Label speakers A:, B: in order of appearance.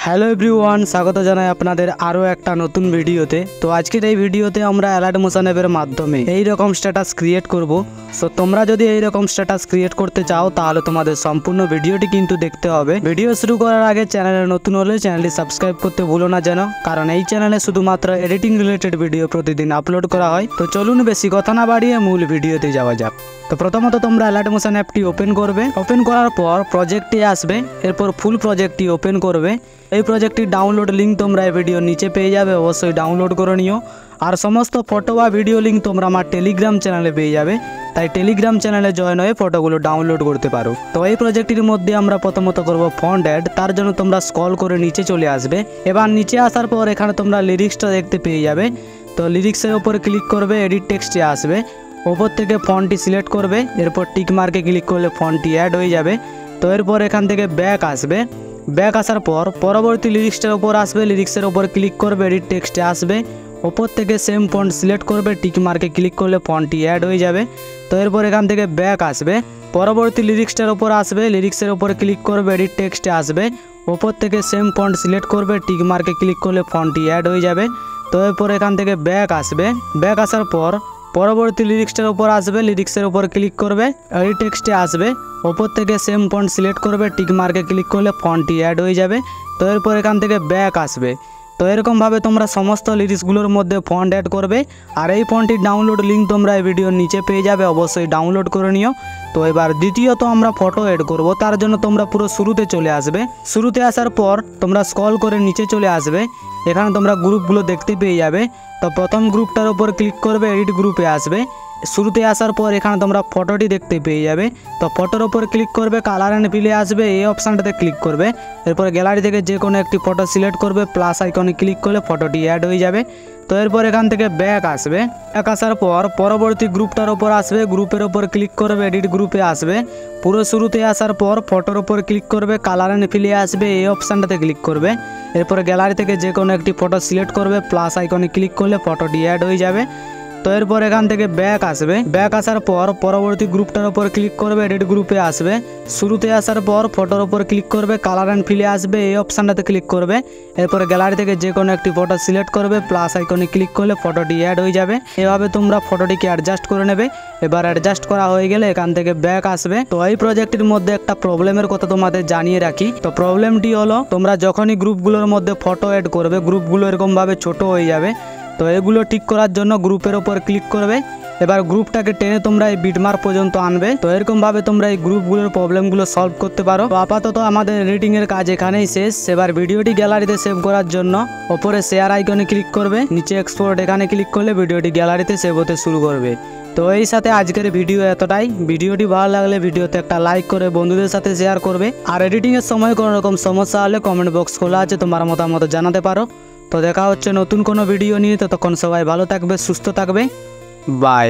A: Hello everyone, স্বাগত জানাই আপনাদের আরও একটা নতুন ভিডিওতে। তো আজকের এই ভিডিওতে আমরা অ্যালার্ট মোশন অ্যাপের মাধ্যমে এই রকম স্ট্যাটাস ক্রিয়েট করব। সো তোমরা যদি এই রকম স্ট্যাটাস ক্রিয়েট করতে চাও তাহলে তোমাদের সম্পূর্ণ ভিডিওটি কিন্তু দেখতে হবে। ভিডিও শুরু করার আগে চ্যানেলে নতুন হলে চ্যানেলটি সাবস্ক্রাইব করতে ভুলো না যেন, কারণ এই চ্যানেলে শুধুমাত্র এডিটিং রিলেটেড ভিডিও প্রতিদিন আপলোড করা হয়। তো চলুন বেশি কথা না বাড়িয়ে মূল ভিডিওতে যাওয়া যাক। তো প্রথমত তোমরা অ্যালার্ট মোশন অ্যাপটি ওপেন করবে। ওপেন করার পর প্রজেক্টটি আসবে, এরপর ফুল প্রজেক্টটি ওপেন করবে। এই প্রজেক্টটির ডাউনলোড লিঙ্ক তোমরা এই ভিডিওর নিচে পেয়ে যাবে, অবশ্যই ডাউনলোড করে নিও। আর সমস্ত ফটো বা ভিডিও লিঙ্ক তোমরা আমার টেলিগ্রাম চ্যানেলে পেয়ে যাবে, তাই টেলিগ্রাম চ্যানেলে জয়েন হয়ে ফটোগুলো ডাউনলোড করতে পারো। তো এই প্রজেক্টটির মধ্যে আমরা প্রথমত করব ফন্ট অ্যাড। তার জন্য তোমরা স্ক্রল করে নিচে চলে আসবে। এবার নিচে আসার পর এখানে তোমরা লিরিক্সটা দেখতে পেয়ে যাবে। তো লিরিক্সের উপরে ক্লিক করবে, এডিট টেক্সটে আসবে, ওপর থেকে ফন্টটি সিলেক্ট করবে, এরপর টিক মার্কে ক্লিক করলে ফন্টটি অ্যাড হয়ে যাবে। তো এরপর এখান থেকে ব্যাক আসবে। ব্যাক আসার পর পরবর্তী লিরিক্সটার উপর আসবে, লিরিক্সের উপর ক্লিক করবে, এডিট টেক্সটে আসবে, ওপর থেকে সেম ফন্ট সিলেক্ট করবে, টিক মার্কে ক্লিক করলে ফন্টটি অ্যাড হয়ে যাবে। তো এরপর এখান থেকে ব্যাক আসবে, পরবর্তী লিরিক্সটার উপর আসবে, লিরিক্সের উপর ক্লিক করবে, এডিট টেক্সটে আসবে, ওপর থেকে সেম ফন্ট সিলেক্ট করবে, টিক মার্কে ক্লিক করলে ফন্টটি অ্যাড হয়ে যাবে। তো এরপর এখান থেকে ব্যাক আসবে। ব্যাক আসার পর পরবর্তী লিরিক্সটার উপর আসবে, লিরিক্সের উপর ক্লিক করবে, এডিট টেক্সটে আসবে, ওপর থেকে সেম ফন্ট সিলেক্ট করবে, টিক মার্কে ক্লিক করলে ফন্টটি অ্যাড হয়ে যাবে। তো এরপর এখান থেকে ব্যাক আসবে। তো এরকমভাবে তোমরা সমস্ত লিরিক্সগুলোর মধ্যে ফন্ট অ্যাড করবে। আর এই ফন্টটির ডাউনলোড লিঙ্ক তোমরা এই ভিডিওর নিচে পেয়ে যাবে, অবশ্যই ডাউনলোড করে নিও। তো এবার দ্বিতীয়ত আমরা ফটো অ্যাড করব। তার জন্য তোমরা পুরো শুরুতে চলে আসবে। শুরুতে আসার পর তোমরা স্ক্রল করে নিচে চলে আসবে, এখানে তোমরা গ্রুপগুলো দেখতে পেয়ে যাবে। তো প্রথম গ্রুপটার উপর ক্লিক করবে, এডিট গ্রুপে আসবে। শুরুতে আসার পর এখানে তোমরা ফটোটি দেখতে পেয়ে যাবে। তো ফটোর উপর ক্লিক করবে, কালার অ্যান্ড ফিলে আসবে, এই অপশানটাতে ক্লিক করবে, এরপর গ্যালারি থেকে যে কোনো একটি ফটো সিলেক্ট করবে, প্লাস আইকনে ক্লিক করলে ফটোটি অ্যাড হয়ে যাবে। তো এরপর এখান থেকে ব্যাক আসবে। ব্যাক আসার পর পরবর্তী গ্রুপটার উপর আসবে, গ্রুপের উপর ক্লিক করবে, এডিট গ্রুপে আসবে, পুরো শুরুতে আসার পর ফটোর উপর ক্লিক করবে, কালার অ্যান্ড ফিলে আসবে, এই অপশানটাতে ক্লিক করবে, এরপর গ্যালারি থেকে যে কোনো একটি ফটো সিলেক্ট করবে, প্লাস আইকনে ক্লিক করলে ফটোটি অ্যাড হয়ে যাবে। তো এরপর এখান থেকে ব্যাক আসবে। ব্যাক আসার পর পরবর্তী গ্রুপটার উপর ক্লিক করবে, এডিট গ্রুপে আসবে, শুরুতে আসার পর ফটোর উপর ক্লিক করবে, কালার অ্যান্ড ফিলে আসবে, এই অপশানটাতে ক্লিক করবে, এরপর গ্যালারি থেকে যে কোনো একটি ফটো সিলেক্ট করবে, প্লাস আইকনে ক্লিক করলে ফটোটি অ্যাড হয়ে যাবে। এভাবে তোমরা ফটোটিকে অ্যাডজাস্ট করে নেবে। এবার অ্যাডজাস্ট করা হয়ে গেলে এখান থেকে ব্যাক আসবে। তো এই প্রজেক্টের মধ্যে একটা প্রবলেমের কথা তোমাদের জানিয়ে রাখি। তো প্রবলেমটি হলো, তোমরা যখনই গ্রুপগুলোর মধ্যে ফটো অ্যাড করবে, গ্রুপগুলো এরকমভাবে ছোট হয়ে যাবে। তো এগুলো ঠিক করার জন্য গ্রুপের ওপর ক্লিক করবে, এবার গ্রুপটাকে টেনে তোমরা এই বিটমার্ক পর্যন্ত আনবে। তো এরকমভাবে তোমরা এই গ্রুপগুলোর প্রবলেমগুলো সলভ করতে পারো। তো আপাতত আমাদের এডিটিংয়ের কাজ এখানেই শেষ। এবার ভিডিওটি গ্যালারিতে সেভ করার জন্য ওপরে শেয়ার আইকনে ক্লিক করবে, নিচে এক্সপোর্ট এখানে ক্লিক করলে ভিডিওটি গ্যালারিতে সেভ হতে শুরু করবে। তো এই সাথে আজকের ভিডিও এতটাই। ভিডিওটি ভালো লাগলে ভিডিওতে একটা লাইক করে বন্ধুদের সাথে শেয়ার করবে। আর এডিটিংয়ের সময় কোনো রকম সমস্যা হলে কমেন্ট বক্স খোলা আছে, তোমার মতামত জানাতে পারো। তো দেখা হচ্ছে নতুন কোনো ভিডিও নিয়ে। ততক্ষণ সবাই ভালো থাকবে, সুস্থ থাকবে, বাই।